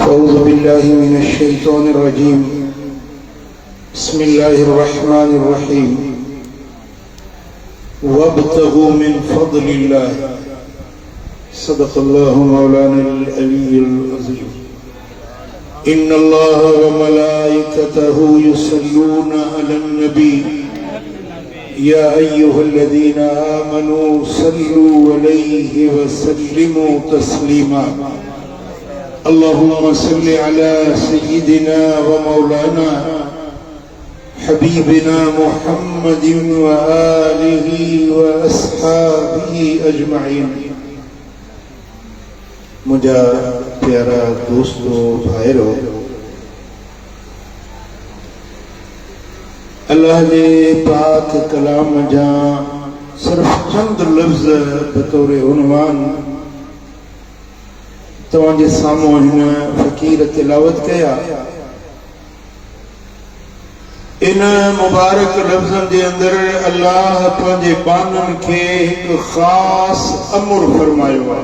أعوذ بالله من الشيطان الرجيم بسم الله الرحمن الرحيم وابتغوا من فضل الله صدق الله مولانا العلي العظيم إن الله وملائكته يصلون على النبي يا أيها الذين آمنوا صلوا عليه وسلموا تسليما اللهم صل على سيدنا ومولانا حبيبنا محمد وآله وأصحابه أجمعين। मुझा प्यारा दोस्तों भाइरों, अल्लाह के पाक कलाम जा सिर्फ चंद लफ्ज़ बतौर उन्वान तवांजे सामो हिन फ़कीर तिलावत कया। इन मुबारक लफ्ज़न के अंदर अल्लाह पंहिंजे बानन के एक खास अमर फरमायो है।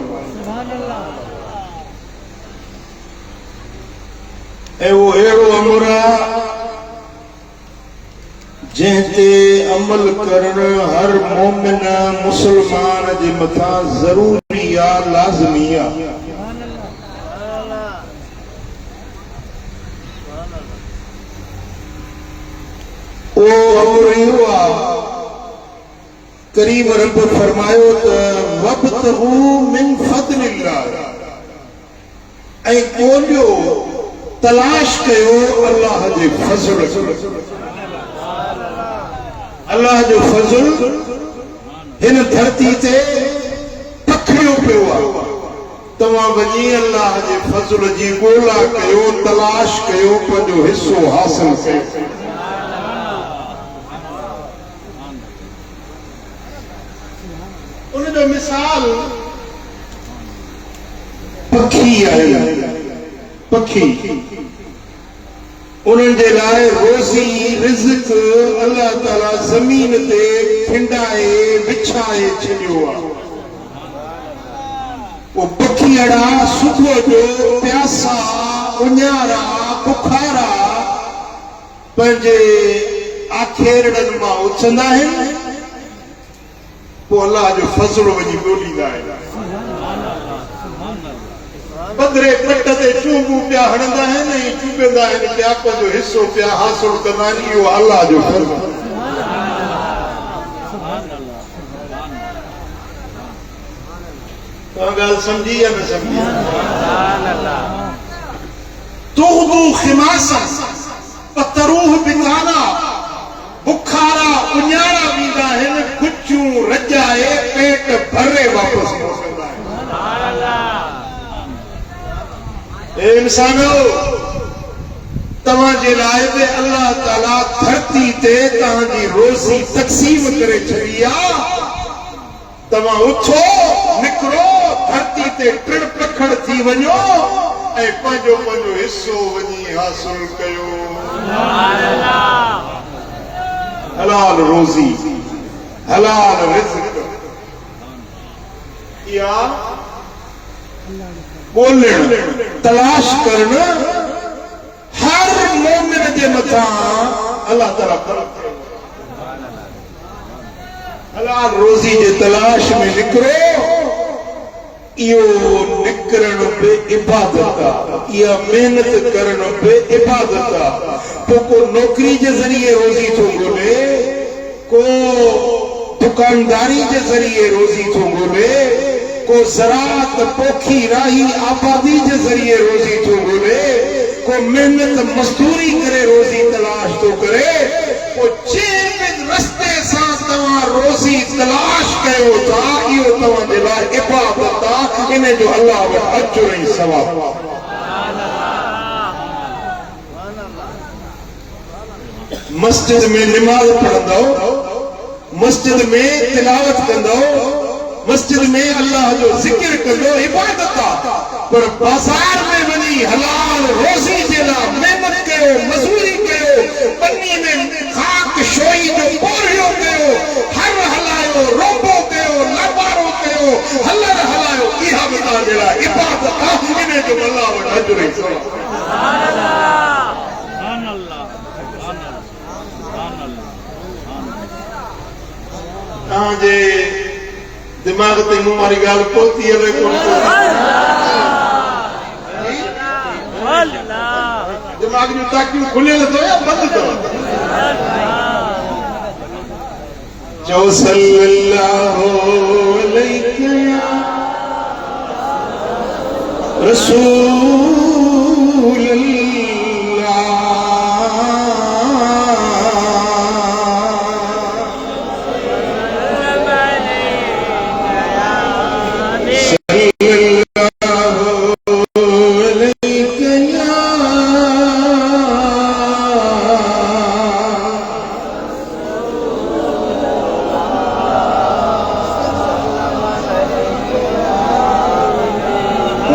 वो अड़ो अमर जैसे अमल करण हर मोमिन मुसलमान के मथा जरूरी आ लाजमी आ। ओ अमर हुआ करीम रब फरमायो त वब्तगू मिन फदलिल्लाह ऐ कोलियो तलाश कयो अल्लाह जे फज़ल। अल्लाह जो फज़ल हिन धरती ते पखड़ियो पियो आहे। तव्हां वञी अल्लाह जे फज़ल जी ॻोल्हा कयो, तलाश कयो, पंहिंजो हिस्सो हासिल कयो। उन जो मिसाल पखी आहे। पखी उन्हनि जे लाइ रोज़ी रिज़्क अल्लाह ताला ज़मीन ते खिंडाए विछाए छॾियो आहे। वो पखी अड़ा सुबुह जो प्यासा उन्यारा बुखारा पंहिंजे आखेरड़नि मां उथंदा आहिनि, पोइ अल्लाह जो फज़ल वञी ॻोल्हींदा आहिनि। बदरे पट ते चूबू पिया हणंदा आहिनि ऐं चूबंदा आहिनि पिया, पंहिंजो हिस्सो पिया हासिल कंदा आहिनि। इहो अल्लाह जो फज़ल। तव्हां ॻाल्हि सम्झी या न सम्झी? तुग़दू खिमासन पतरूह बिताना, बुखारा उन्यारा वेंदा आहिनि, कुचूं रजाए पेट भरे वापसि मोटंदा आहिनि। इंसानो तव्हांजे लाइ बि अल्लाह ताला धरती ते तव्हांजी रोज़ी तक़सीम करे छॾी आहे। तव्हां उथो, निकिरो, धरती ते टिण पखड़ थी वञो ऐं पंहिंजो पंहिंजो हिस्सो वञी हासिल कयो। हलाल रोज़ी, हलाल रिज़्क या ॻोल्हण, तलाश करण हर मोमिन जे मथां अल्लाह ताला फर्ज़ कयो। हलाल रोज़ी जे तलाश में निकिरो। इहो निकिरण बि इबादत आहे, इहा महिनत करण बि इबादत आहे। पोइ को नौकरी जे ज़रिए रोज़ी थो ॻोल्हे, को दुकानदारी जे ज़रिए रोज़ी थो ॻोल्हे, को ज़राअत पोखी राही आबादी जे ज़रिए रोज़ी थो ॻोल्हे, को महिनत मज़दूरी करे रोज़ी तलाश थो करे। पोइ जंहिं बि रस्ते सां तव्हां रोज़ी तलाश कयो था, इहो तव्हांजे लाइ इबादत आहे। इन जो अल्लाह वटि अजुर ऐं सवाब। मस्जिद में निमाज़ पढ़ंदो, मस्जिद में तिलावत कंदो, मस्जिद में अल्लाह जो जिक्र कंदो, इबादत आहे। पर बाज़ार में वञी हलाल रोज़ी जे लाइ महिनत कयो, मज़दूरी कयो, पन्नी में खाक शोई जो पोरियो कयो, हर हलायो, रोबो कयो, लाबारो कयो, हलर हलायो, इहा बि तव्हांजे लाइ इबादत आहे। इन जो अल्लाह वटि अजुर ऐं जे दिमाग ते मुंह वारी गाल पहुती है दिमाग जो ताकियूं खुले तो या बंद तो जो सल्लल्लाहु अलैहि रसूल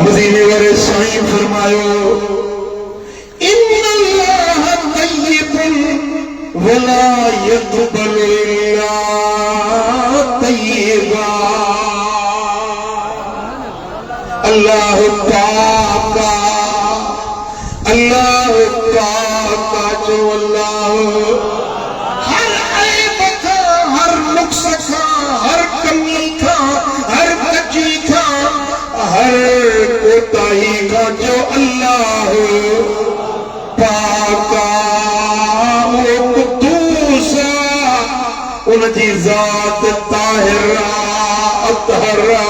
मदीने वाले साईं फरमायो इन्नल्लाह तय्यबुन वला यक़बलु इल्ला तय्यबा। अल्लाह पाका जो अल्लाह हर ऐब का, हर नुक्स का, हर कमी का, हर कजी का, हर कोताही का जो अल्लाह पाका कुद्दूसा उनकी ज़ात ताहिरा अतहरा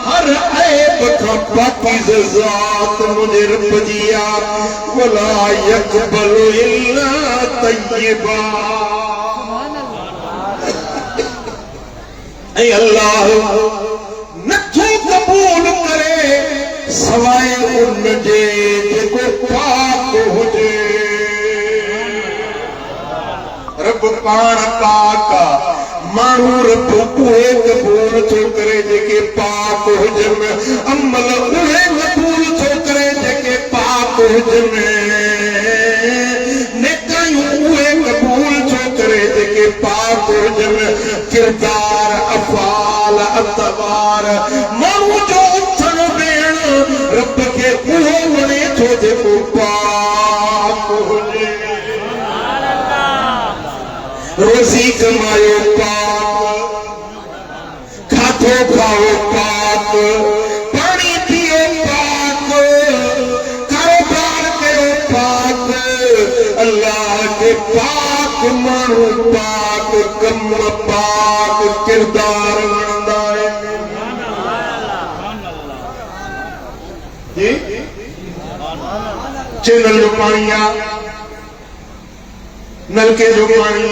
हर ऐब का पाकीज़ ज़ात मुझे रब दिया वला यक़बलु इल्ला तय्यबा। ऐ अल्लाह नथो कबूल करे सवाए उन जे जेको पाक हुजे। रब पाण पाक माण्हू रब उहे कबूल थो करे जेके पाक हुजनि, अमल उहे कबूल थो करे जेके पाक हुजनि, नेकायूं उहे कबूल थो करे जेके पाक हुजनि, किरदार अफ़ाल अतवार माण्हू जो उथण वेहण रब खे उहो वणे थो जेको पाक हुजे। रोज़ी कमायो पाक, खाधो खाओ पाक, पानी पियो पाक, कारोबार कयो पाक, अल्लाह के पाक माण्हू पाक, कम पाक, किरदार वणंदा आहिनि। जी चैनल जो पाणी आहे, नलके जो पानी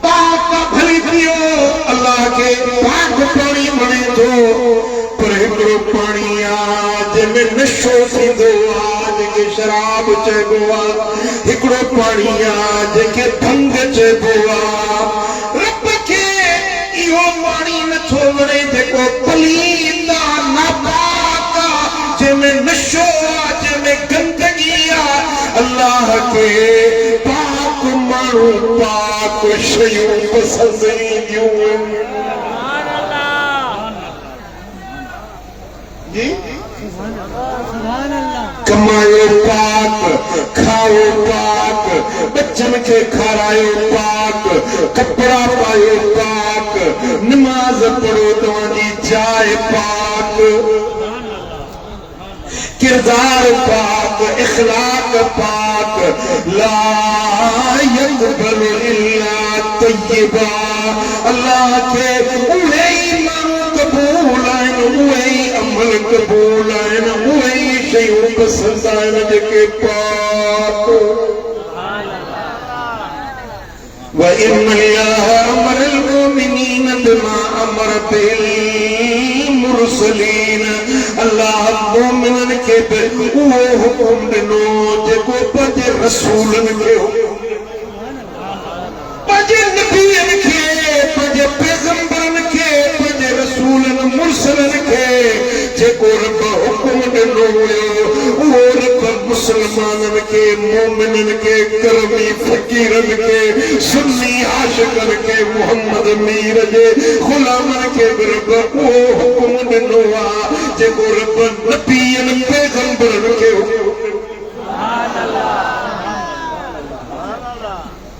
पाक भली पियो, अल्लाह के पाक पानी वणे थो। पर हिकिड़ो पानी जंहिंमें नशो थींदो आहे, जंहिंखे शराब चइबो आहे, हिकिड़ो पानी जंहिंखे भंग चइबो आहे। रब खे इहो पाणी नथो वणे जेको पलीत आहे, नापाक आहे, जंहिंमें नशो आहे, जंहिंमें गंदगी आहे। अल्लाह खे माण्हू पाक शयूं पसंद ईंदियूं आहिनि। कमायो पाक, खाओ पाक, बच्चन खे खारायो पाक, कपड़ा पायो पाक, नमाज पढ़ो तव्हांजी जाइ पाक, किरदार पाक, इखलाक पाक, ला यक़बलु इल्ला तय्यबा। अल्लाह के उहे ई माण्हू कबूल आहिनि, उहे ई अमल कबूल आहिनि, उहे ई शयूं पसंदि आहिनि जेके पाक। وإن الله أمر المؤمنين بما أمر بالمرسلين। अल्लाह मोमिनन खे उहो हुकुम ॾिनो जेको पंहिंजे रसूलनि खे, पंहिंजे नबीअनि खे, पंहिंजे पैगंबरनि खे, पंहिंजे रसूलनि मुरसलनि खे जेको रब हुकुम ॾिनो हुयो उहो रब मुसलमानन के, मोमिनन के, करमी फकीरन के, सुन्नी आशिकन के, मोहम्मद मीर जे गुलामन के रब वो हुक्म ॾिनो आहे जेको रब नबीअन पैगंबरन खे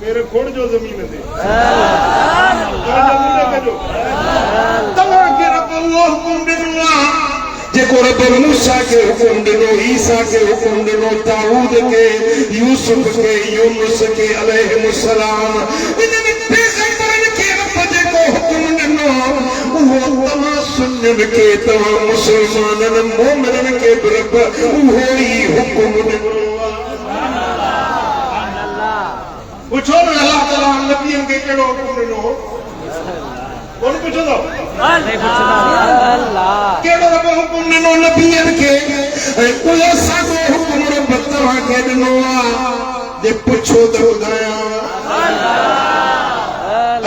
मेरे खोड़ जो ज़मीन ते तव्हांखे रब वो हुक्म ॾिनो आहे जेको रब मूसा के हुक्म ॾिनो, ईसा के हुक्म ॾिनो, दाऊद के, यूसुफ के, यूनुस के अलैहिस्सलाम, इन्हनि पैगंबरनि खे रब जेको हुक्म ॾिनो उहो तव्हां सुन्निन खे, तव्हां मुसलमाननि मोमिननि खे रब उहो ई हुक्म ॾिनो। पुछो न अल्लाह ताला नबियनि खे कहिड़ो हुक्म ॾिनो? कौन पूछो तो? कहिड़ो रब हुक्म ॾिनो नबियनि खे? उहो साॻियो हुक्म रब तव्हांखे ॾिनो आहे। जे पुछो त ॿुधायां।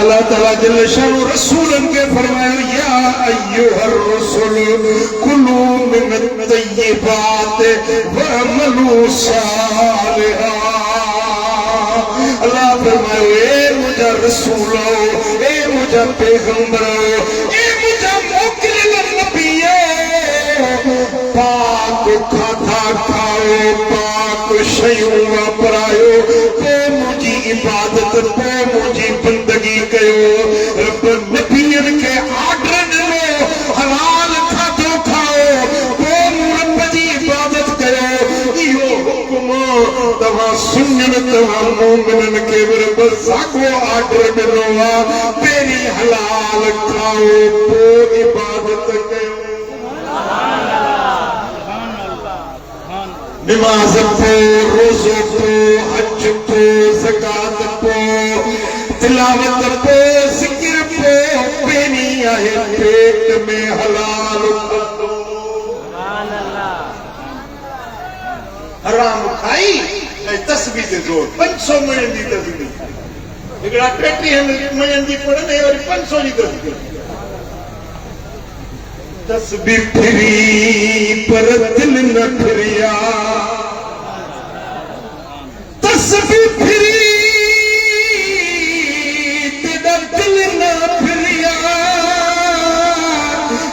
अल्लाह ताला जल शानु रसूलनि खे फरमायो या अय्युहर रसूल कुलू मिन तय्यिबात वअमलू सालिहा। अल्लाह फरमायो ए मुझा रसूलो, ए मुझा पैगंबरो, ए मुझा मोकिलियल नबीयो, पाक खाधा खाओ, पाक शयूं वापरायो, पोइ मुंहिंजी इबादत, पोइ मुंहिंजी बंदगी कयो। रब नबीअनि खे आर्डर ॾिनो हलाल खाधो खाओ, पोइ रब जी इबादत कयो। इहो हुक्म तव्हां सुञनि, तव्हां मोमिननि खे रब साॻियो आर्डर ॾिनो आहे। पहिरीं हलाल खाओ, पोइ इबादत कयो। नमाज़ पो, रोज़ो पो, हज पो, ज़कात पो, तिलावत पो, ज़िक्र पो, पहिरीं आहे पेट में हलाल खाधो। हराम खाई ऐं तस्बीह ते ज़ोर, 500 महीननि जी तस्बीह, हिकिड़ा 33 महीननि जी पढ़नि ऐं वरी 500 जी तस्बीह। तस्बीह फिरी पर दिल न फिरिया, तस्बीह फिरी तेरा दिल न फिरिया,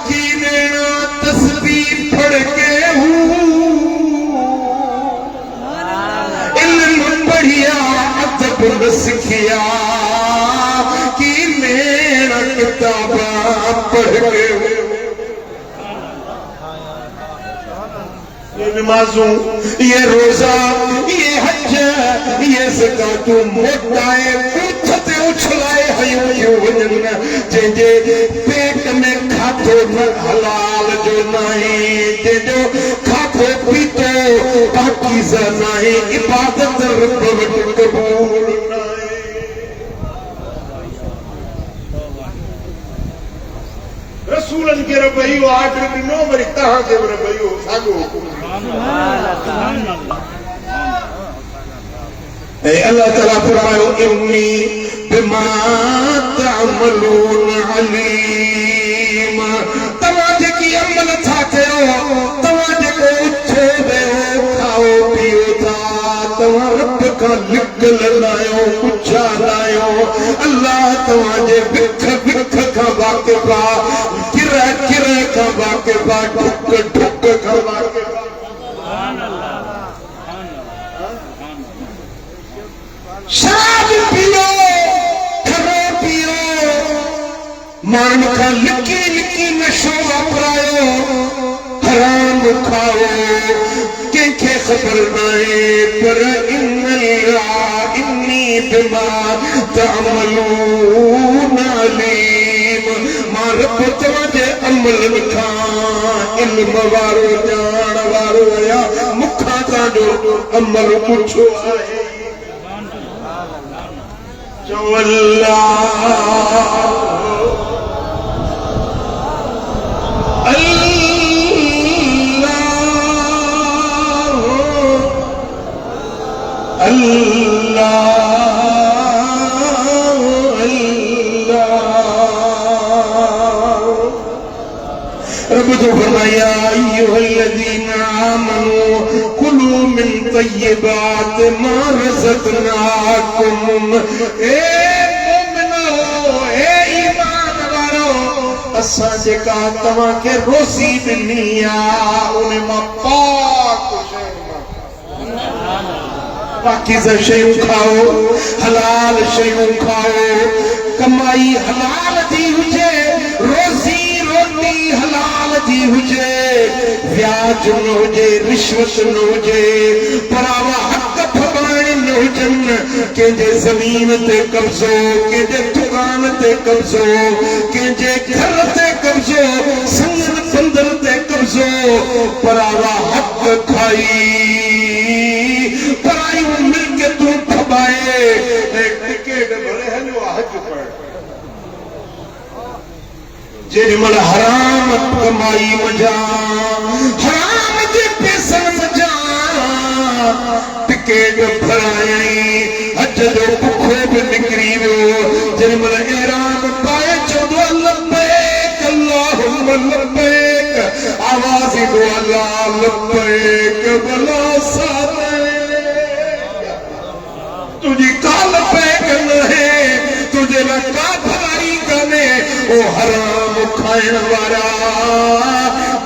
की नैना तस्बीह पढ़ के इल्म बढ़िया अदब न सिखिया, की नैना किताबा पढ़ के। ये नमाजों, ये रोजा, ये हज, ये ज़कातूं मोटाए पुठिते उछलाए हयूं थियूं वञनि। जंहिंजे पेट में खाधो न हलाल जो नाहे, जंहिंजो खाधो पीतो पाकीज़ा नाहे, इबादत रब वटि क़बूल नाहे। रसूलनि खे रब इहो आर्डर ॾिनो, वरी तव्हांखे रब इहो साॻियो हुकुम। अल्लाह ताला फरमायो इन्नी बिमा तअमलून अलीम। तव्हां जेकी अमल था कयो, तव्हां जेको उथो वेहो खाओ पियो था, तव्हां रब खां लिकल नाहियो, पुछा नाहियो। अल्लाह तव्हांजे विख विख खां वाक़िफ़ आहे, किर किर खां वाक़िफ़ आहे, ढुक ढुक खां वाक़िफ़ आहे। शराब पियो, खरो पियो, माण्हुनि खां लिकी लिकी नशो वापरायो, हराम खाओ, कंहिंखे ख़बर नाहे। पर इन्नी बिमा तअमलून अलीम। मां रब तव्हांजे अमलनि खां इल्म वारो, ॼाण वारो आहियां। मूंखां तव्हांजो अमल पुछो आहे। रब तो फरमाया अय्युहल्लज़ीना आमनू कुलू मिन तय्यिबात मा रज़क़नाकुम। ए मोमिनो, ए ईमान वारो, असां जेका तव्हां खे रोज़ी ॾिनी आहे उन मां पाक पाकीज़ा शयूं खाओ, हलाल शयूं खाओ, कमाई हलाल जी हुजे, रोज़ी रोटी हलाल जी हुजे, व्याज न हुजे, रिश्वत न हुजे, परावा हक़ फबाइण न हुजनि, कंहिंजे ज़मीन ते कब्ज़ो, कंहिंजे दुकान ते कब्ज़ो, कंहिंजे घर ते कब्ज़ो, संगन बंदर ते कब्ज़ो, परावा हक़ खाई परायूं मिल्कियतूं फबाए टिकेट भरे हलियो हज पढ़। जेॾी महिल हराम कमाई मजा, हराम जे पैसनि मजा टिकेट भरायई, हज जो बुखो बि निकिरी वियो। जेॾी महिल एराम पाए चवंदो लब्बैक अल्लाहुम्म लब्बैक, आवाज़ ईंदो अल्लाह लब्बैक भला तुझी काल पैक न है, तुझे लाइ का भलाई कान्हे। ओ हराम खाइण वारा,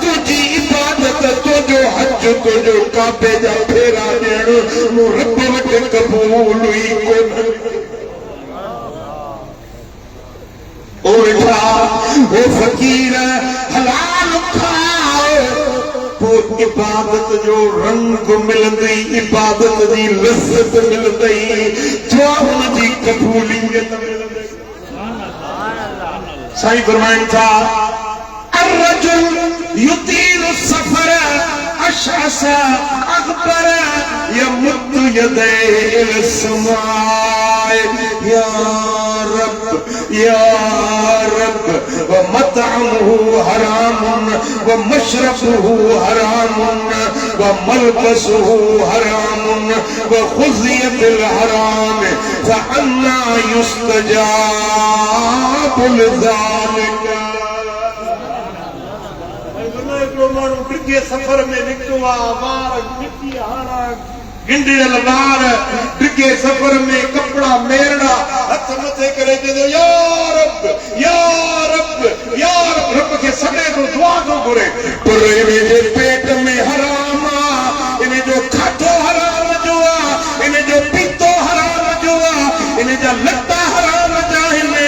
तुझी इबादत, तुझो हज, तुझो काबे जा फेरा ॾियण मूं रब वटि क़बूल ई कोन। ओ वेठा ओ फ़क़ीर हलाल खाओ, पोइ इबादत जो रंग मिलंदई, इबादत जी लज़्ज़त मिलंदई, दुआउनि जी क़बूलियत मिलंदई। साईं फरमाइनि था अर्रजुल युतीलु सफ़र अशअस अग़बर यमुद्दु यदैहि इला समाए या रब या रब व मतअमुहु हरामुन व मशरबुहु हरामुन व मलबसुहु हरामुन व खुज़िय बिल हराम फअन्ना युस्तजाबु लिज़ालिका। माण्हू डिघे सफ़र में निकितो आहे, वार मिटी हारा गिंडियल वार, डिघे सफ़र में कपड़ा मेरड़ा, हथ मथे करे चवंदो या रब या रब या रब, रब खे सॾे थो, दुआ थो घुरे, पर इन जे पेट में हराम आहे, इन जो खाधो हराम जो आहे, इन जो पीतो हराम जो आहे, इन जा लटा हराम जा आहिनि।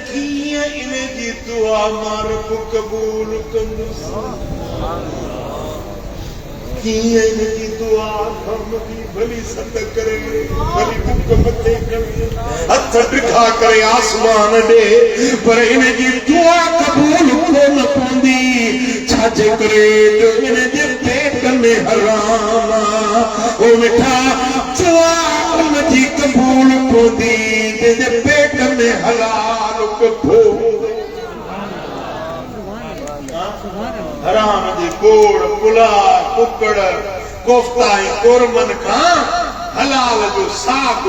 कीअं इन जी दुआ मां रब क़बूल कंदुसि? कीअं इन जी दुआ कम की भली सद करे, भली बुक मथे करे, हथ ॾिठा करे आसमान ॾे, पर इन जी दुआ क़बूल कोन पवंदी। छाजे करे? जो इन जे पेट में हराम आहे। ओ वेठा दुआ उन जी क़बूल पवंदी जंहिंजे पेट में हलाल कबो। हराम जी गोड़, पुलाव, कुकड़, कोफ्ता ऐं कोरमन खां हलाल जो साग,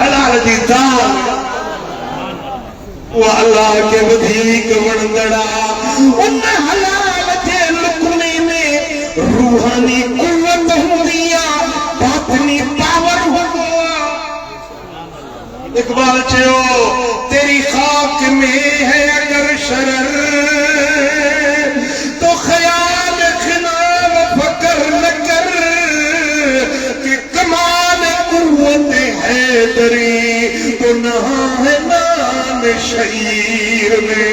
हलाल जी दाल, उहा अल्लाह खे वधीक वणंदड़ आहे। उन हलाल जे लुक़मे में रूहानी कुवत हूंदी आहे, बातिनी पावर हूंदो आहे। इक़बाल चयो तेरी खाक में है अगर शरर तो ख्याल खिनाव फकर न कर कि कमाल कुव्वत है दरी तो नहा है नाम शहीर में।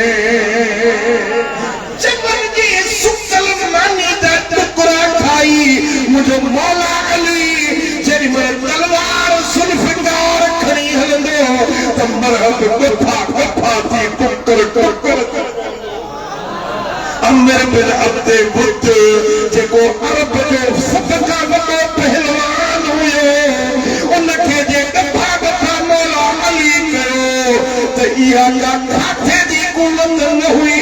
जबल की सुकल मानी दा टुकड़ा खाई मुझे मौला अली जेरी मेरे तलवार सुल्फकार खड़ी हलंदो त मरहब गुफा गुफा थी टुकर टुकर अमर बिन अब्दे बुत जेको अरब जो सबका वॾो पहलवान हुयो उनखे जे गफा गफा मौला अली कयो त इहा का काठे जी कुवत न हुई,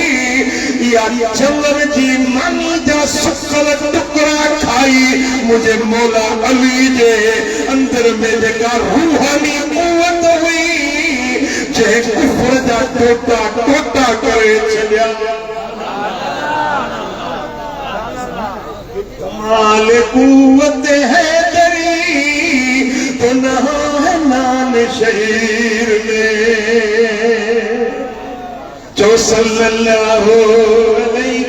इहा जंगल जी मानी जा सुकल टुकड़ा खाई मुझे मौला अली जे अंदर में जेका रूहानी कुवत हुई जे कुफर जा टोटा टोटा करे छॾिया। कमाल कुव्वत है दरी तो नहा है नान शहीर में जो सल्लल्लाहु अलैहि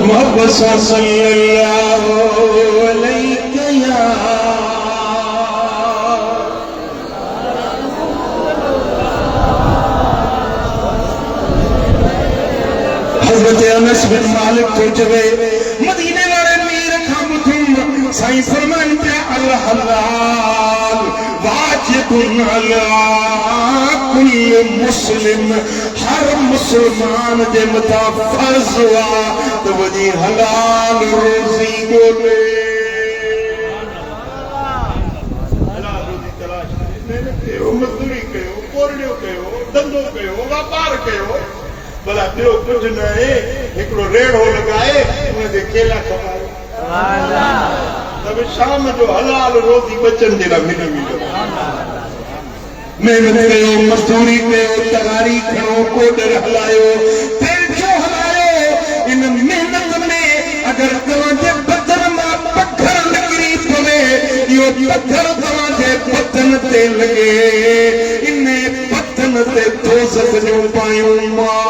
मोहब्बत सल्लल्लाहु अलैहि हजरत अनस बिन मालिक तो जवे मदीने वाले मीर खामुथुम साईं फरमान पे अल हलाल वाजिबुन अला कुल्ल मुस्लिम हर मुसलमान जे मथा फर्ज हुआ तो वही हलाल रोजी बोले हलाल रोजी तलाश कयो मजदूरी कयो कोरड़ियो कयो धंधो कयो व्यापार कयो भला ॿियो कुझु न आहे हिकिड़ो रेड़ो लॻाए उनते केला खपायो त शाम जो हलाल रोटी बचनि जे लाइ मिली महिनत कयो मज़दूरी कयो तगारी खणो कोडर हलायो दिल छो हलायो इन महिनत में अगरि तव्हांजे बदन मां पथर निकिरी पवे इहो पथर तव्हांजे बदन ते लॻे इन बदन ते दोज़ख जो पायूं मां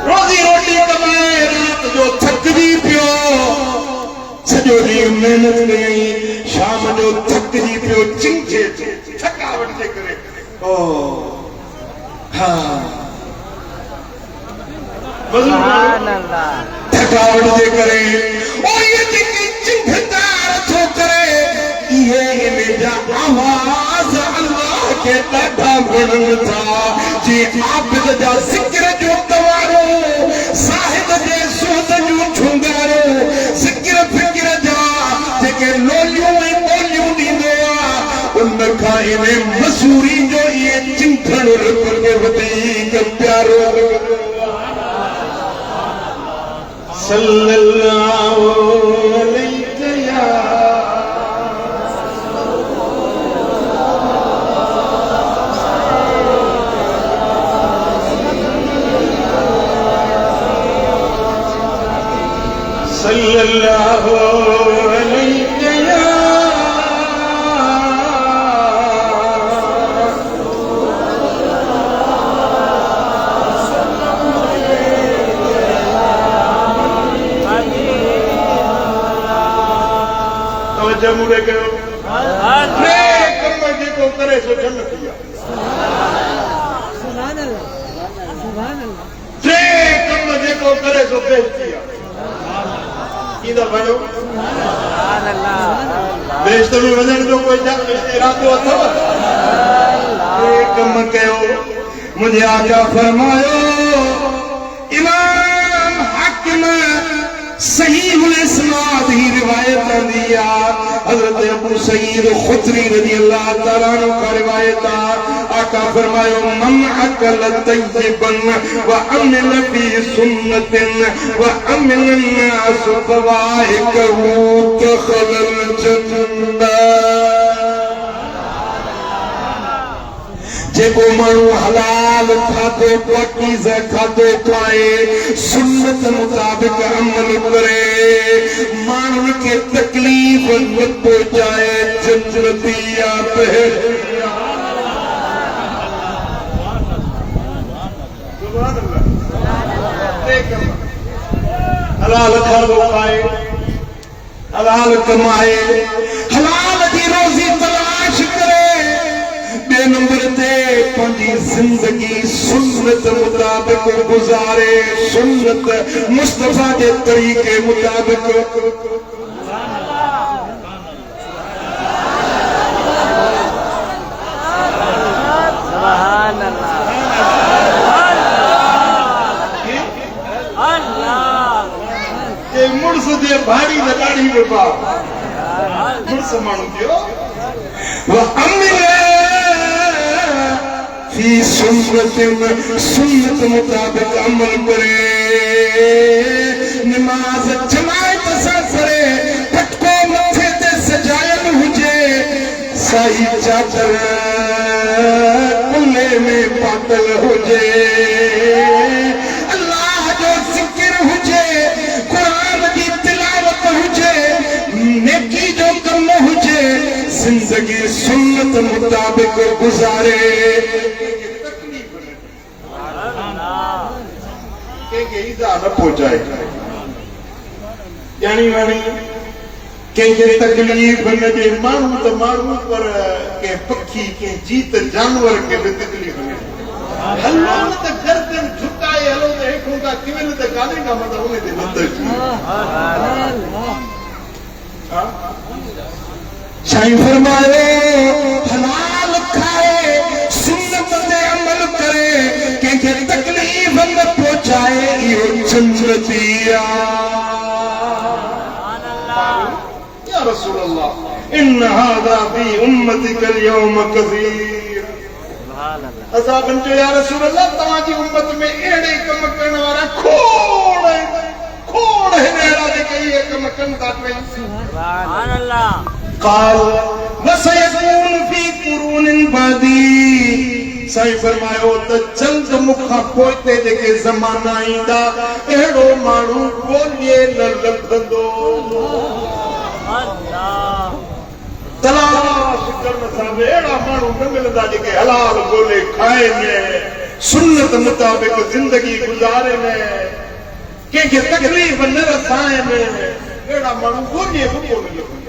रोजी रोटी कमाए रात जो थकजी पियो सॼो ॾींहुं महिनत कयई शाम जो थकजी पियो चिंचे थकावट जे करे ओ हा थकावट जे करे ओ ये जेकी चिंघदार थो करे इहे इन जा आवाज़ अल्लाह के ॾाढा वणनि था जी आबिद जा ज़िक्र जो तवारो साहिब जे सूद जूं छुंगारो ज़िक्र फिक्र जा जेके लोलियूं ऐं ॿोलियूं ॾींदो आहे उन खां इन मसूरी जो इहे चिंघण रुपये वधीक प्यारो सल्लल्लाहु अलैहि सल्लल्लाहु अलैहि जमुरे कयो टे कम जेको करे सो जन्नत आहे सुभान अल्लाह सुभान अल्लाह टे कम जेको करे सो बेइज्जती आहे ईंदा भाइयो सुभान अल्लाह बेइज्जती में वञण जो कोई इरादो अथव टे कम कयो मुंहिंजे आका फरमायो इमाम हाकिम सहीह इस्नाद ही रिवायत आंदी है हजरत अबू सईद खुदरी रज़ी अल्लाह तआला अन्हु का रिवायत है आका फरमायो मन अकल तय्यबन व अमिल फी सुन्नतिन व अमिल अन्नास फवाइकहु दखलल जन्नत जेको माण्हू हलाल खाधो पाकीज़ा खाधो खाए सुन्नत मुताबिक अमल करे माण्हुनि खे तकलीफ़ न पहुचाए जन्नती आहे हलाल खाधो खाए हलाल कमाए हलाल जी रोज़ी तलाश करे बे नंबर ते पंहिंजी जिंदगी सुन्नत मुताबिक गुजारे सुन्नत मुस्तफा के तरीके मुताबिक सुभान अल्लाह ये मुर्स जे भाड़ी न दाढ़ी में बा मुर्स माण्हू थियो वह अमिल फी सुन्नत मुताबिक अमल करे नमाज नमाज जमायत सां सरे फटको मथे ते सजायल हुजे साई चादर कुल्ले में पातल हुजे अल्लाह जो जिक्र हुजे कुरान की तिलावत हुजे नेकी जो कम हुजे जिंदगी सुन्नत मुताबिक गुजारे के ईज़ा न पहुंचाए यानी वाणी के तकलीफ न दे मानू तो मानू पर के पक्षी के जीत जानवर के भी तकलीफ न हलो न तो गर्दन झुकाए हलो तो एक होगा किवेल तो गाने का मतलब उन्हें दे मत साईं फरमाए हलाल खाए सुन्नत ते अमल करे के तकलीफ न पहुंचाए यो जन्नतिया या रसूल अल्लाह इन हादा फी उम्मतिक अल-यौम कसीर सुभान अल्लाह अज़ाबन जो या रसूल अल्लाह तवाजी उम्मत में एड़े कम करण वाला खोड़ है नेड़ा दे कई कम कन दात में सुभान अल्लाह काल वसयकून फी कुरून बादी साईं फरमायो त जल्द मुखा पोइते जेके ज़माना ईंदा एड़ो माण्हू ॻोल्हे न लभंदो तलाश करण सां अहिड़ा माण्हू न मिलंदा जेके हलाल ॻोल्हे खाए न सुन्नत मुताबिक ज़िंदगी गुज़ारे न कंहिंखे तकलीफ़ न रसाइनि अहिड़ा माण्हू ॻोल्हे बि कोन मिलंदा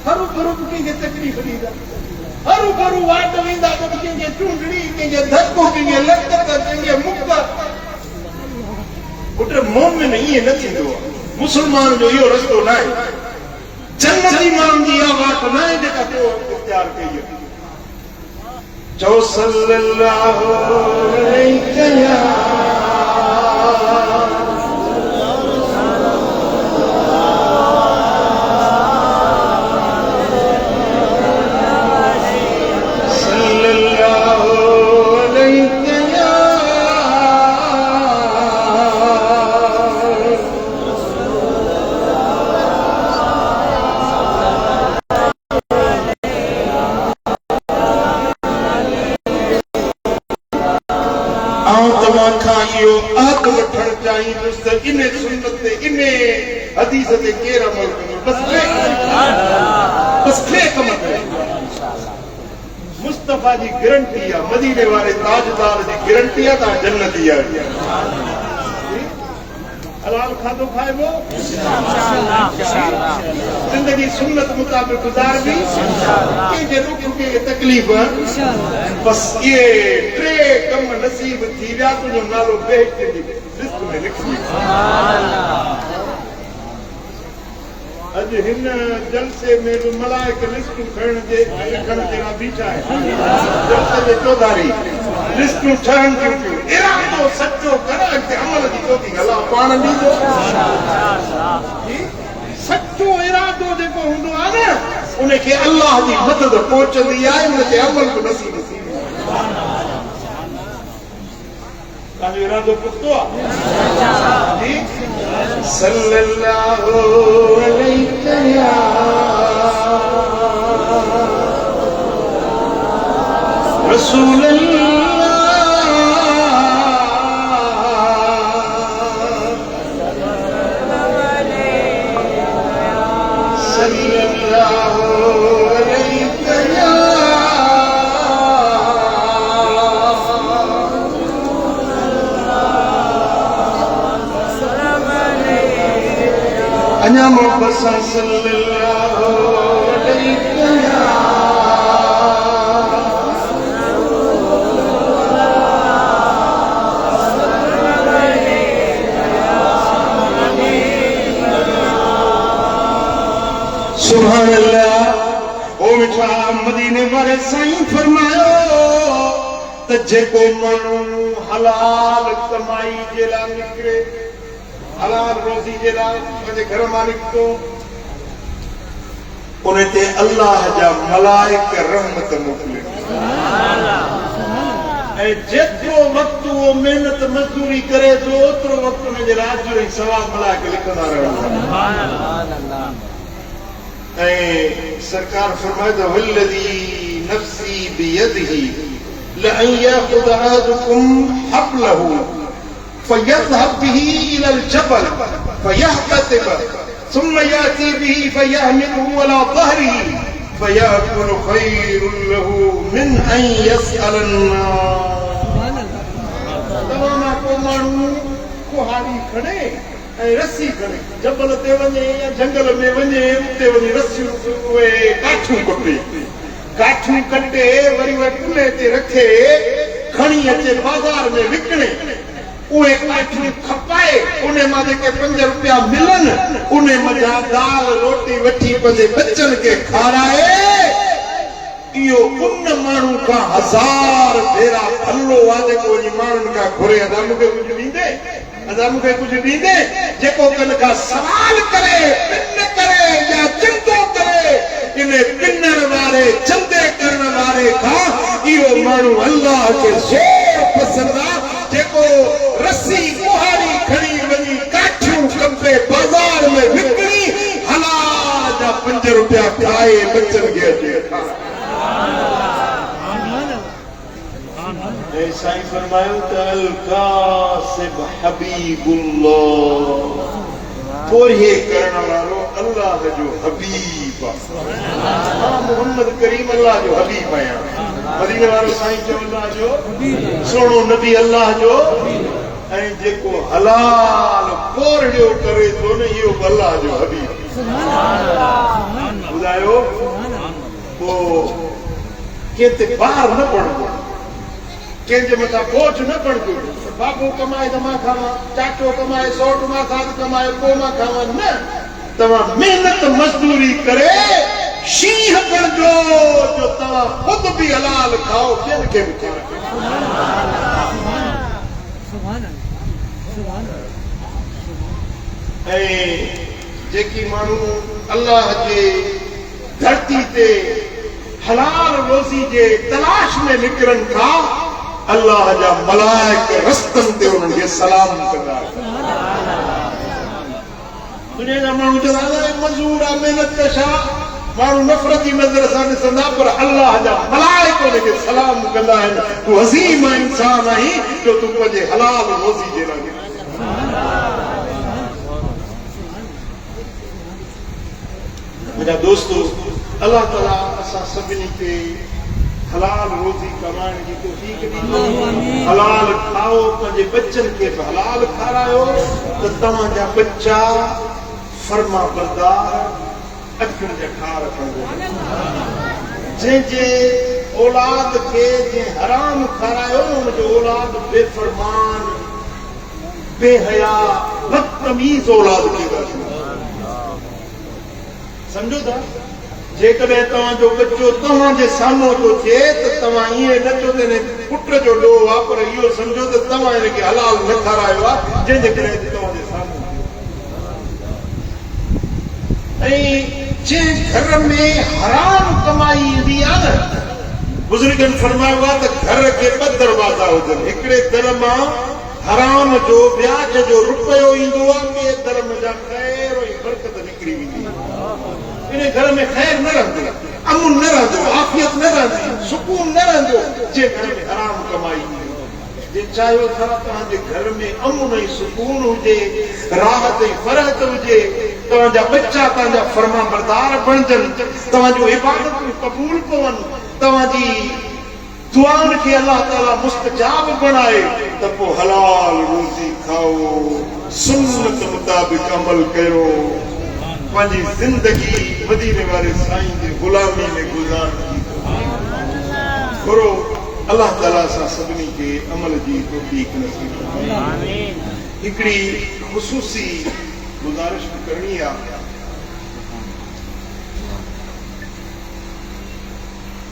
हरू भरू कंहिंखे तकलीफ़ ॾींदा हरू भरू वाट वेंदा त कंहिंखे चूंडड़ी कंहिंखे धक्को कंहिंखे लत कंहिंखे मुक्त पुट मोमिन ईअं न थींदो मुस्लमान जो इहो रस्तो न आहे जन्नती माण्हुनि जी इहा वाट न आहे जेका तो इख्तियार कई आहे चओ सल्लल्लाहु अलैहि इन सुन्नत इन हदीस ते केर अमल कयो बस खे कम करे मुस्तफा जी गारंटी है मदीने वाले ताजदार जी गारंटी है ता जन्नती है हलाल खादो खाइबो इंशाअल्लाह जिंदगी सुन्नत मुताबिक गुजार भी इंशाअल्लाह के रुक के तकलीफ इंशाअल्लाह बस ये टे कम नसीब थी विया तुझो नालो बेहत दी लिस्ट में लिख सुभान अल्लाह अज हिन जलसे में भी मलाइक लिस्ट खण जे लिखण जे बीठा है जलसे जे चौधारी लिस्ट ठहन क्यों इरादो सच्चो कर के अमल जी तो की गला पाण दी दो सच्चो इरादो जेको हुंदो आ न उन्हें के अल्लाह जी मदद पहुंचदी आहे उन ते अमल को नसीब सुभान अल्लाह का इरादो पुख्तो आ जी सल्लल्लाहु अलैहि या रसूल अन्या मोहब्बत सल्लल्लाहु अलैहि सुभान अल्लाह ओ मिठा मदीने वाले साईं फरमायो त जेको माण्हू हलाल कमाई जे लाइ निकिरे हलाल रोज़ी जे लाइ पंहिंजे घर मां निकितो उन ते अल्लाह जा मलाइक रहमत मोकिले जेतिरो वक्त वो मेहनत मजदूरी करे तो ओतिरो वक्त उनजे रात जो सवाब मिला के लिखंदा रहंदा। सरकार फरमाए तो वल्लज़ी नफ्सी बियदिही लअन याख़ुज़ अहदुकुम हब्लहु फयज़हब बिही इलल जबल फयहततिब सुम्मा याती बिही फयहमिलहु अला ज़हरिही फयअकुलु खैरुन लहु मिन अन यसअलन तमामा को माण्हू कुहाड़ी खणे रस्सी खणे जबल ते वञे या जंगल में वञे उते वञी रस्सियूं उहे काठियूं कटे वरी उहे कुल्हे ते रखे खणी अचे बाज़ार में विकिणे उहे काठियूं खपाए उन मां जेके 5 रुपया मिलनि उन मज़ा दाल रोटी वठी पंहिंजे बच्चनि खे खाराए इहो उन माण्हू खां 1000 भेरा भलो आहे जेको वञी माण्हुनि खां घुरे अदा मूंखे कुझु ॾींदे जेको कन खां सवाल करे पिन करे या चिंतो करे इन पिनण वारे चंदे करण वारे खां इहो माण्हू अल्लाह खे ज़ोर पसंदि आहे जेको रस्सी कुहाड़ी खणी वञी काठियूं कंपे बाज़ार में विकिणी हलाल जा 5 रुपया खाए बच्चनि खे अचे साईं फरमायो त अल कासिब हबीबुल्लाह पोहे करण वारो अल्लाह जो हबीब आहे। मोहम्मद करीम अल्लाह जो हबीब आहियां। मदीने वारो साईं जो अल्लाह जो सोनो नबी अल्लाह जो ऐं जेको हलाल कोरड़ियो करे थो न इहो अल्लाह जो हबीब ॿुधायो पोइ कंहिं ते ॿार न पढ़ंदो कंहिंजे मथां बोझ न पड़ंदो बाबू कमाए त मां खावां चाचो कमाए सौट मां खाद कमाए पोइ मां खावां न तव्हां मेहनत मजदूरी करे शींहं बणिजो जो तव्हां ख़ुदि बि हलाल खाओ ॿियनि खे बि खारायो। ऐं जेकी माण्हू अल्लाह जे धरती ते हलाल रोज़ी जे तलाश में निकिरनि था अल्लाह जा मलाइक रस्तनि ते उन्हनि खे सलाम कंदा। दुनिया जा माण्हू चवंदा मज़दूर आहे महिनत कशा माण्हू नफ़रती नज़र सां ॾिसंदा पर अल्लाह जा मलाइक उनखे सलाम कंदा आहिनि तूं अज़ीम इंसान आहीं जो तूं पंहिंजे हलाल रोज़ी जे लाइ मुंहिंजा दोस्तो अल्लाह ताला असां सभिनी खे हलाल रोज़ी कमाइण जी तौफ़ीक़ ॾींदो। हलाल खाओ पंहिंजे बच्चनि खे बि हलाल खारायो त तव्हांजा बच्चा फर्मा बरदार अखियुनि जा ठार खणंदो। जंहिंजे औलाद खे जंहिं हराम खारायो हुनजो औलाद बेफ़रमान बेहया बदतमीज़ औलाद थी समझो था। जेकॾहिं तव्हांजो बच्चो तव्हांजे साम्हूं थो थिए त तव्हां ईअं न चओ त पुट जो ॾोह आहे पर इहो सम्झो त तव्हां हिनखे हलाल न खारायो आहे जंहिंजे करे तव्हांजे साम्हूं ऐं जंहिं घर में हराम कमाई ईंदी आहे न बुज़ुर्गनि फरमायो आहे त घर खे 2 दरवाज़ा हुजनि हिकिड़े दर मां हराम जो ब्याज जो रुपयो ईंदो आहे ॿिए दर में जा ख़ैर ऐं बरकत निकिरी वेंदी आहे। इन घर में खैर न रहंदो अमुन न रहंदो आफियत न रहंदी सुकून न रहंदो जे घर में हराम कमाई जे चाहियो था तव्हांजे घर में अमुन ऐं सुकून हुजे राहत ऐं फरहत हुजे तव्हांजा बच्चा तव्हांजा फर्मा बरदार बणजनि तव्हांजूं इबादतूं क़बूल पवनि तव्हांजी दुआउनि खे अल्लाह ताला मुस्तजाब बणाए त पोइ हलाल रोज़ी खाओ सुन्नत मुताबिक़ अमल कयो पंहिंजी ज़िंदगी मदीने वारे साईं जे गुलामी में गुज़ारणी करो। अल्लाह ताला सां सभिनी खे अमल जी तौफ़ीक़ नसीब करे। आमीन। हिकिड़ी ख़ुसूसी गुज़ारिश करणी आहे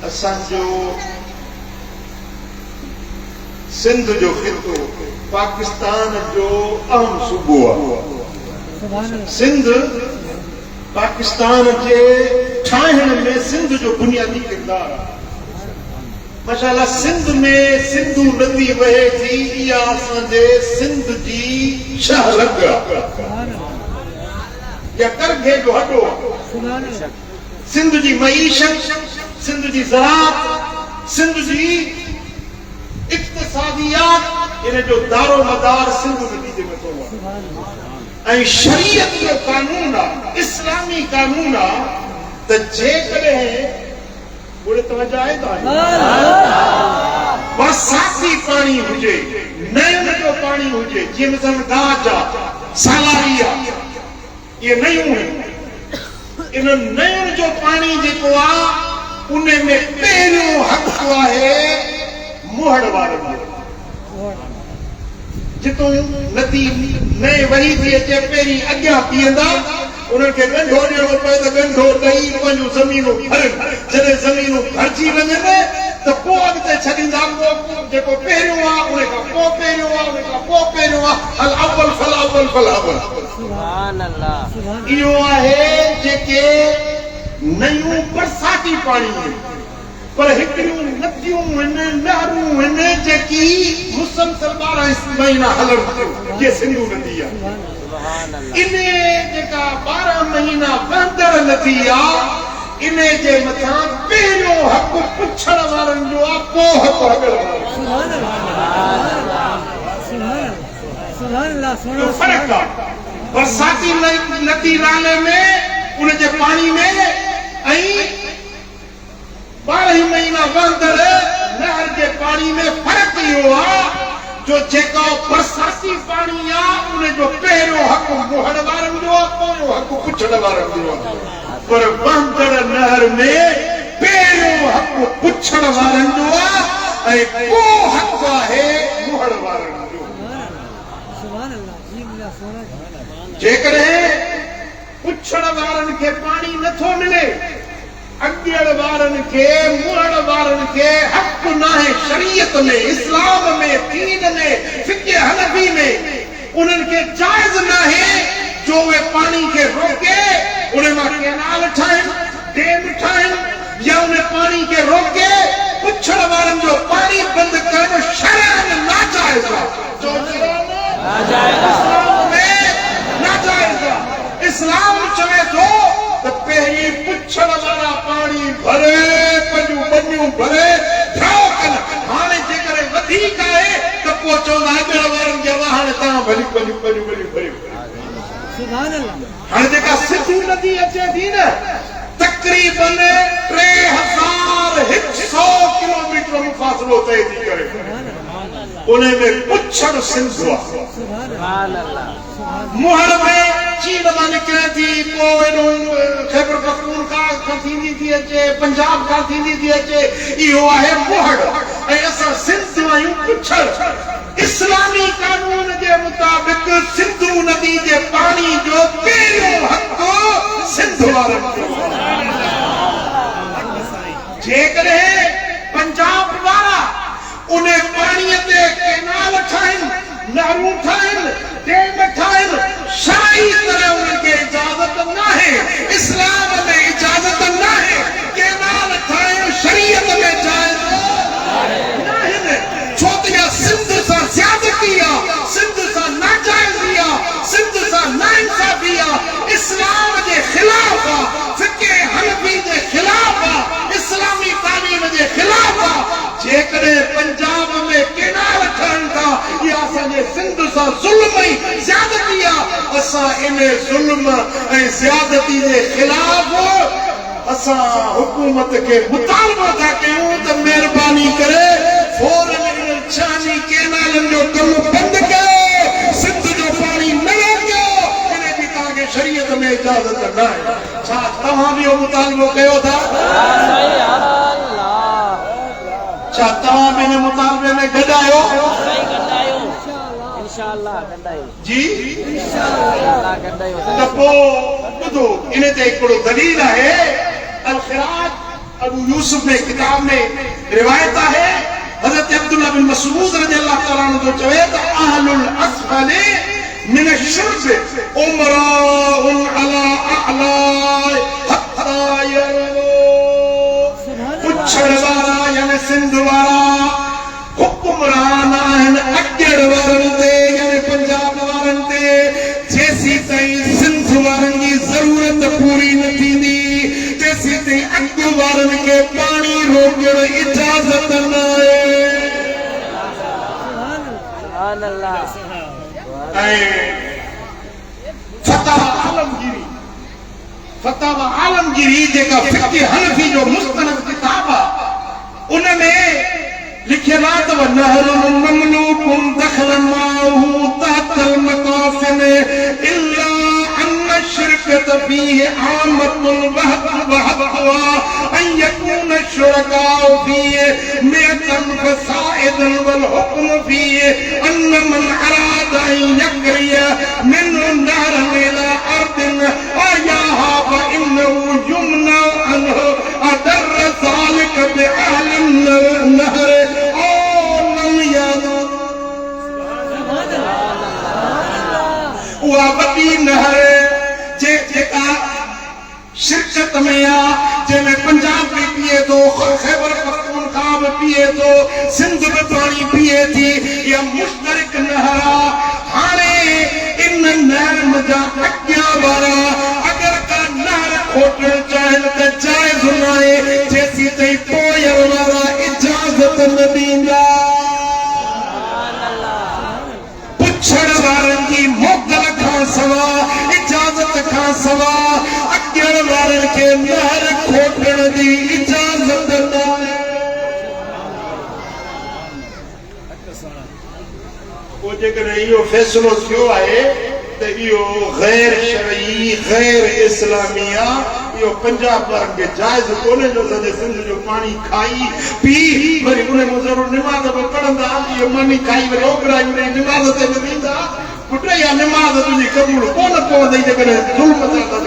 असांजो सिंध जो ख़ितो पाकिस्तान जो अहम सूबो आहे। सिंध पाकिस्तान के ठाहिण में सिंध जो बुनियादी किरदार आहे। माशाअल्लाह सिंध में सिंधु नदी वहे थी इहा असांजे सिंध जी शहरग या करघे जो हॾो सिंध जी मईशत सिंध जी ज़राअत सिंध जी इक़्तिसादियात इन जो दारो मदार सिंध नदी जे मथां आहे ऐं शरीयत जो कानून आहे इस्लामी कानून आहे त जेकॾहिं बोले तवज्जो आहे बरसाती पानी हुजे नयुनि जो पानी हुजे जीअं मिसाल दाज आहे सालारी आहे ये नयूं आहिनि इन नयुनि जो पानी जेको आहे उन में पहिरियों हक़ आहे मुहड़ वारनि जो जितो नदी नए वरी थी अचे पहिरीं अॻियां पीअंदा उन्हनि खे ॻंढो ॾियणो पए त ॻंढो ॾेई पंहिंजूं ज़मीनूं भरनि जॾहिं ज़मीनूं भरिजी वञनि त पोइ अॻिते छॾींदा जेको पहिरियों आहे उन खां पोइ पहिरियों आहे उन खां पोइ पहिरियों आहे अल अव्वल फल अव्वल फल अव्वल सुभान अल्लाह इहो आहे जेके नयूं बरसाती पाणी आहिनि पर हिकिड़ियूं नदियूं आहिनि नहरूं आहिनि जेकी मुसलसल 12 महीना हलनि थियूं जे सिंधु नदी आहे इन जेका 12 महीना वहंदड़ नदी आहे इन जे मथां पहिरियों हक़ पुछण वारनि जो आहे पोइ हक़ हक़ड़ वारनि फ़र्क़ु आहे बरसाती नदी नाले में उन जे पाणी में ऐं 12 महीना वहंदड़ नहर जे पाणी में फ़र्क़ु इहो आहे जो जेको बरसाती पाणी आहे उन जो पहिरियों हक़ मुहड़ वारनि जो आहे पोयों हक़ पुछण वारनि जो आहे पर वहंदड़ नहर में पहिरियों हक़ पुछण वारनि जो आहे ऐं पोइ हक़ आहे मुहड़ वारनि जो जेकॾहिं पुछण वारनि खे पाणी नथो मिले अॻियड़ वारनि खे मुहड़ वारनि खे हक़ नाहे शरीयत में इस्लाम में दीन में फिक़्ह हनफी में उन्हनि खे जाइज़ नाहे जो उहे पाणी खे रोके उन मां केनाल ठाहिनि डेम ठाहिनि या उन पाणी खे रोके पुछण वारनि जो पाणी बंदि करणु शरअन नाजाइज़ आहे इस्लाम में नाजाइज़ आहे इस्लाम चवे थो त पहिरीं पुछण वारा पाणी भरे पंहिंजूं बनियूं भरे ठाहो कनि हाणे जेकर वधीक आहे त पोइ चवंदा अॻियां वारनि खे हाणे तव्हां भली पंहिंजूं पंहिंजूं बनियूं भरियो हाणे जेका सिंधु नदी अचे थी न तक़रीबन 3100 किलोमीटर मुफ़ासिलो तय थी करे उन में पुछण सिंधु आहे मुहड़ में चीन मां निकिरे थी पोइ खैबर पख्तूनख्वा खां थींदी थी अचे पंजाब खां थींदी थी अचे इहो आहे मुहड़ ऐं असां सिंध आहियूं पुछड़ इस्लामी कानून जे मुताबिक़ सिंधु नदी जे पाणी जो पहिरियों हक़ सिंध वारनि जो जेकॾहिं पंजाब वारा उन पाणीअ ते केनाल ठाहिनि नहरूं ठाहिनि डेम ठाहिनि शरई तरह उन्हनि खे इजाज़त नाहे इस्लाम में इजाज़त नाहे केनाल ठाहिनि शरीयत में जाइज़ नाहे छो त इहा सिंध सां ज़्यादती आहे सिंध सां नाजाइज़ी आहे सिंध सां नाइंसाफ़ी आहे इस्लाम जे ख़िलाफ़ आहे फिक़्ह हनफी जे ख़िलाफ़ आहे इस्लामी तालीम जे ख़िलाफ़ आहे जेकॾहिं पंजाब में केनाल ठहनि था इहा असांजे सिंध सां ज़ुल्म ऐं ज़्यादती आहे असां इन ज़ुल्म ऐं ज़्यादती जे ख़िलाफ़ असां हुकूमत खे मुतालबो था कयूं त महिरबानी करे फौरन इन छानी केनालनि जो कमु बंदि कयो सिंध जो पाणी न रोकियो इन जी तव्हांखे शरीयत में इजाज़त न आहे छा तव्हां बि इहो मुतालबो कयो था छा तव्हां बि हिन मुतालबे में गॾायो जी त पोइ ॿुधो इन ते हिकिड़ो दलील आहे अल ख़िराज अबू यूसुफ में किताब में रिवायत आहे हज़रत अब्दुल्लाह बिन मसऊद रज़ियल्लाहु तआला अन्हु जो चवे त अहलुल अस्फल मिन अश-शुर्ब उमराउन अला अअला हत्ता यरवो पुछड़ वारा यानी सिंध वारा सुभान अल्लाह फतावा आलमगीरी जेका फिक़्ह हनफी जो मुस्तनद किताब आहे उनमें लिखियल आहे त नहरुन ममलूकुन दखलन माहू तहतल मकासिन इल्ला अन्न शिरकत फीह आमतुल वहदवा अन यकून शुरकाउ फीह मियतन फसाइदन वल हुक्म फीह अन्न मन अराद अन यकरिय मिन नहरन इला अर्दिन अयाहा फइन्नहु युमना अनहु अदर ज़ालिक बिअहल नहर नहर जेका शिरकत में आ जंहिंमें पंजाब भी पिए थो खैबर पख्तूनख्वा में पिए थो सिंध में पानी पिए थी या मुश्तरक नहर आ हाणे इन नहर जा अॻियां वारा अगर का नहर खोटण चाहिनि त जाइज़ न आहे जेसीं ताईं पोयण वारा इजाज़त न ॾींदा पुछण वारनि जी मोकल खां सवा इजाज़त खां सवा अॻियण वारनि खे नहर खोटण जी इजाज़त न आहे पोइ जेकॾहिं इहो फ़ैसिलो थियो आहे त इहो गैर शरई गैर इस्लामी आहे इहो पंजाब वारनि खे जाइज़ कोन्हे जो सॼे सिंध जो पाणी खाई पी वरी उन में ज़रूरु निमाज़ बि पढ़ंदा इहो मानी खाई वरी ओघराई वरी निमाज़ ते बि वेंदा पुट इहा निमाज़ तुंहिंजी क़बूल कोन पवंदी जेकॾहिं ज़ुल्म था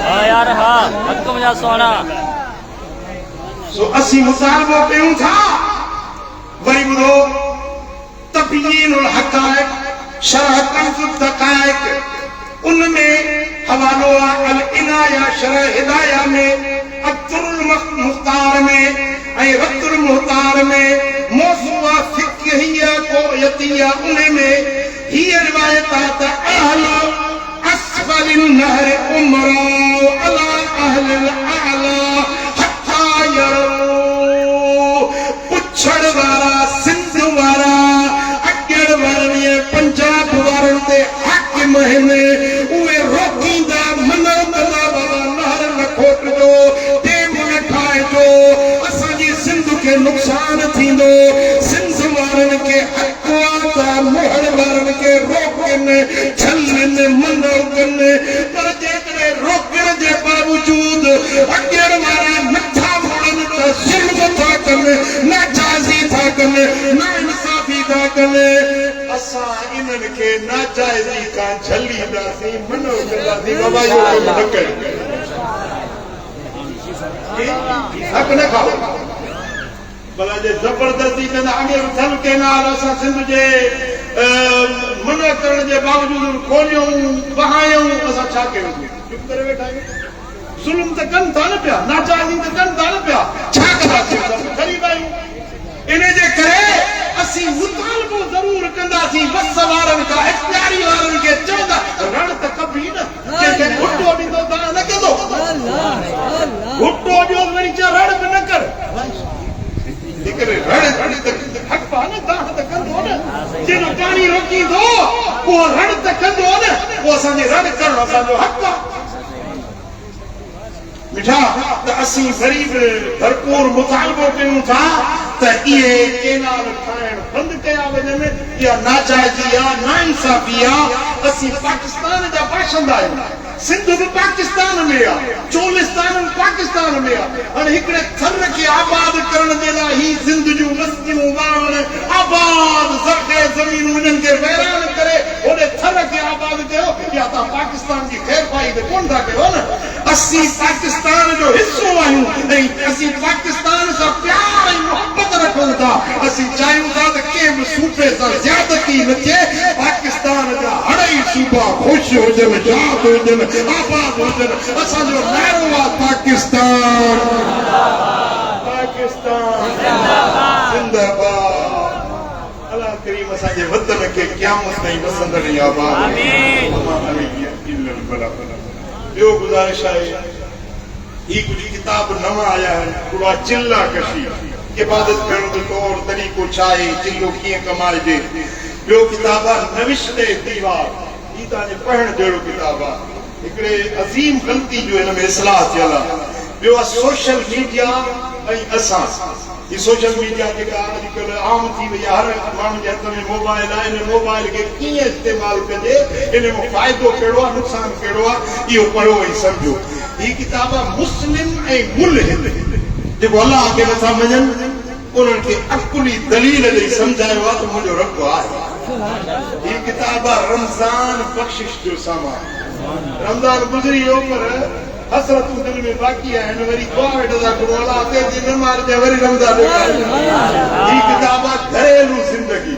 हाँ यार हाँ हक़ मुंहिंजा सोना सो असीं मुतालबो कयूं था वरी ॿुधो तब्यीनुल हक़ाइक़ शरह कंज़ुद दक़ाइक़ उनमें हवालो आहे अल इनाया शरह हिदाया में अब्दुल मुख्तार में ऐं रद्दुल मुख्तार में मौसूआ फ़िक़्हिया क़ोयतिया उनमें हीअ रिवायत आहे त अहल अस्फलिन नहर उमरा अला अहलिल आला हत्ता यरो पुछड़ वारा सिंध वारा अॻियण वारनि पंजाब वारनि ते हाकिम आहिनि उहे रोकींदा मना कंदा बाबा नहर न खोटजो टेम न ठाहिजो असांजी सिंध खे नुक़सान थींदो सिंध वारनि खे हक़ मोहर वारनि खे रोकनि छलनि मना कनि पर जेकॾहिं रोकण जे बावजूद अॻियण वारा नथा मोड़नि त ज़ुल्म था कनि नाजाइज़ी था कनि नाइंसाफ़ी था कनि असां इन्हनि खे नाजाइज़ी खां झलींदासीं मनो कंदासीं बाबा इहो कमु न कयो हक़ न खाओ भला जे ज़बरदस्ती कंदा अॻे उथल केनाल असां सिंध जे मना करण जे बावजूद खोलियूं बहायूं असां छा कयूं चुप करे वेठा आहियूं ज़ुल्म त कनि था न पिया नाजाइज़ी त कनि था न पिया छा कंदासीं ग़रीब आहियूं इन जे करे असीं मुतालबो ज़रूर कंदासीं बस वारनि खां इख़्तियारी वारनि खे चवंदा रण त कबी न कंहिंखे घुटो ॾींदो तव्हां न कंदो घुटो ॾियो वरी चओ रण बि न कर रण त हक़ आहे न तव्हां त कंदो न जेको पाणी रोकींदो उहो रण त कंदो न उहो असांजे रण करणु असांजो हक़ आहे मिठा त असीं ग़रीब भरपूर मुतालबो कयूं था त इहे केनाल ठाहिण बंदि कया वञनि इहा नाजाइज़ी आहे नाइंसाफ़ी आहे असीं पाकिस्तान जा बाशिंदा आहियूं सिंध बि पाकिस्तान में आहे चोलिस्तान बि पाकिस्तान में आहे हाणे हिकिड़े थर खे आबाद करण जे लाइ ही सिंध जूं बस्तियूं वाहण आबाद ज़रख़े ज़मीनूं इन्हनि खे वैरान करे होॾे थर खे आबाद कयो या तव्हां पाकिस्तान जी ख़ैर पाई त कोन था कयो न असीं पाकिस्तान जो हिसो आहियूं ऐं असीं पाकिस्तान सां प्यार ऐं मोहबत रखूं था असीं चाहियूं था त कंहिं बि सूबे सां ज़्यादती न थिए पाकिस्तान जा हड़ई सूबा ख़ुशि हुजनि शाद हुजनि आबाद हुजनि असांजो नारो आहे पाकिस्तान पाकिस्तान जिंदाबाद अल्लाह करीम असांजे वतन खे क़यामत ताईं वसंदड़ आबाद आमीन ॿियो गुज़ारिश आहे ये कुछ किताब नवा आया है थोड़ा चिल्ला कशी इबादत करण जो तौर तरीको छाए चिल्लो किए कमाइजे बो किताब नविश्ते दीवार ये ताने पढ़न जड़ो किताब एकड़े अजीम गलती जो इन में इस्लाह थियल बो सोशल मीडिया असा ये सोशल मीडिया के आजकल आम थी वही हर माण्हू जे हथ में मोबाइल आहे इन मोबाइल के कीअं इस्तेमाल कजे इन में फ़ाइदो कहिड़ो आहे नुक़सान कहिड़ो आहे इहो पढ़ो ऐं सम्झो ही किताब मुस्लिम ऐं मुल्हिद जेको अल्लाह खे नथा मञनि उन्हनि खे अकुली दलील ॾेई सम्झायो आहे त मुंहिंजो रब आहे ही किताब रमज़ान बख़्शिश जो सामान रमज़ान गुज़री वियो पर हसरतूं दिल में बाक़ी आहिनि वरी दुआ वेठा करो अल्लाह ते दिन न मारजे वरी रमज़ान ही किताब घरेलू ज़िंदगी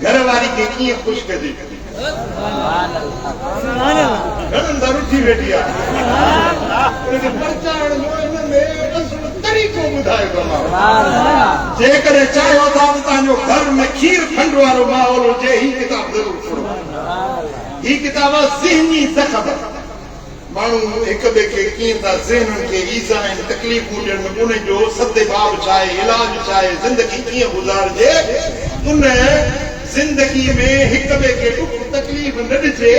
घर वारी खे कीअं ख़ुशि कजे घणनि दर उथी वेठी आहे उनखे परचाइण जो इन में असुल तरीक़ो ॿुधायो थो जेकॾहिं चाहियो था त तव्हांजो घर में खीर खंड वारो माहौल हुजे ही किताब ज़रूरु पढ़ो ही किताब ज़हनी ज़ख़म माण्हू हिक ॿिए खे कीअं था ज़हननि खे ईज़ा आहिनि तकलीफ़ूं ॾियनि उन जो सदेबाब छा आहे इलाज छा आहे ज़िंदगी कीअं गुज़ारिजे उन जिंदगी में हिक ॿिए खे दुख तकलीफ़ न ॾिजे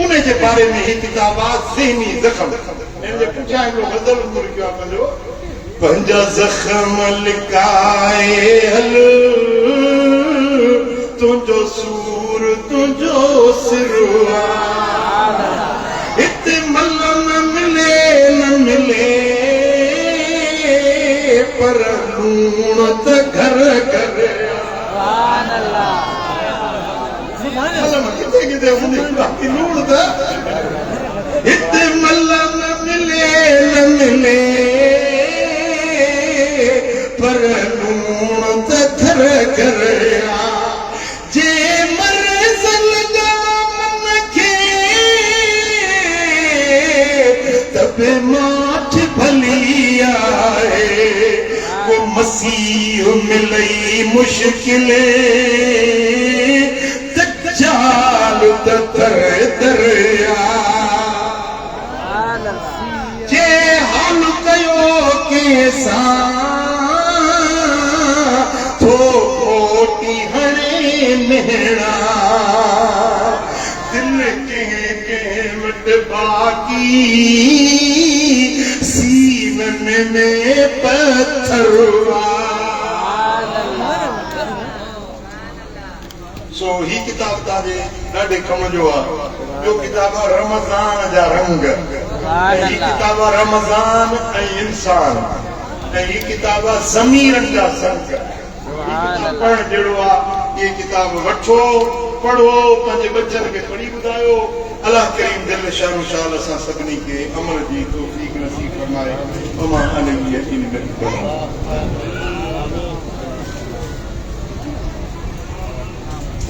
उन जे बारे में ही किताब आहे ज़हनी ज़ख़म हिन जे पुठियां हिकिड़ो गज़ल लिखियो आहे पंहिंजो पंहिंजा ज़ख़म लिकाए हल तुंहिंजो सूर तुंहिंजो सिर हिते मल न मिले पर लूण त घर घर किथे बाक़ी लूण त हिते मल न मिले पर लूण त घर घर जे मरज़ल मन खे तबे माठ भली आहे को मसीह मिलई मुश्किल दज्जाल त दर दरिया जे हाल कयो कंहिंसां थो कोटी हणे मेहणा दिल कंहिं वटि बाक़ी सीननि में पत्थर सो ही किताब ताजे ॾाढे कम जो आहे ॿियो किताब रमज़ान जा रंग ही किताब रमज़ान ऐं इंसान ऐं ही किताब ज़मीरनि जा संग पढ़ण जहिड़ो आहे ये किताब वठो पढ़ो पंहिंजे बच्चनि खे पढ़ी ॿुधायो अल्लाह करीम दिल शान शाल असां सभिनी खे अमल जी तौफ़ीक़ नसीब फरमाए वमा अलैहि इल्ला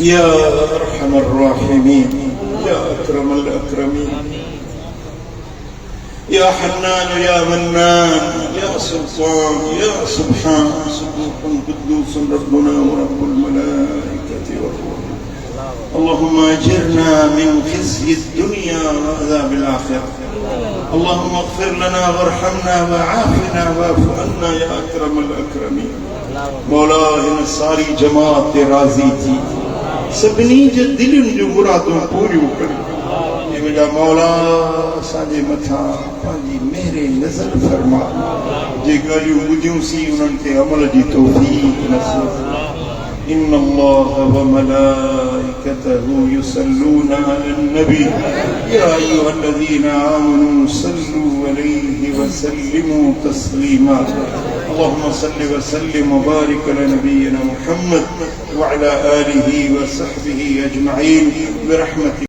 या अरहमर राहिमीन या अकरमल अकरमीन या हन्नान या मन्नान या सुल्तान या सुब्हान सुबूहुन कुद्दूसन रब्बुना व रब्बुल मलाइकति वरूह اللهم اجرنا من خزي الدنيا وعذاب الاخره اللهم اغفر لنا وارحمنا وعافنا واعف عنا يا اكرم الاكرمين مولا इन सारी जमात ते राज़ी थी सभिनी जे दिलनि जूं मुरादूं पूरियूं करी मुंहिंजा मौला असांजे मथां पंहिंजी मेहर नज़र फरमा जे ॻाल्हियूं ॿुधियूंसीं उन्हनि ते अमल जी तौफ़ीक़ नसीब إن الله وملائكته يصلون على النبي يا أيها الذين آمنوا صلوا عليه وسلموا تسليما اللهم صل وسلم وبارك على نبينا محمد وعلى آله وصحبه أجمعين برحمتك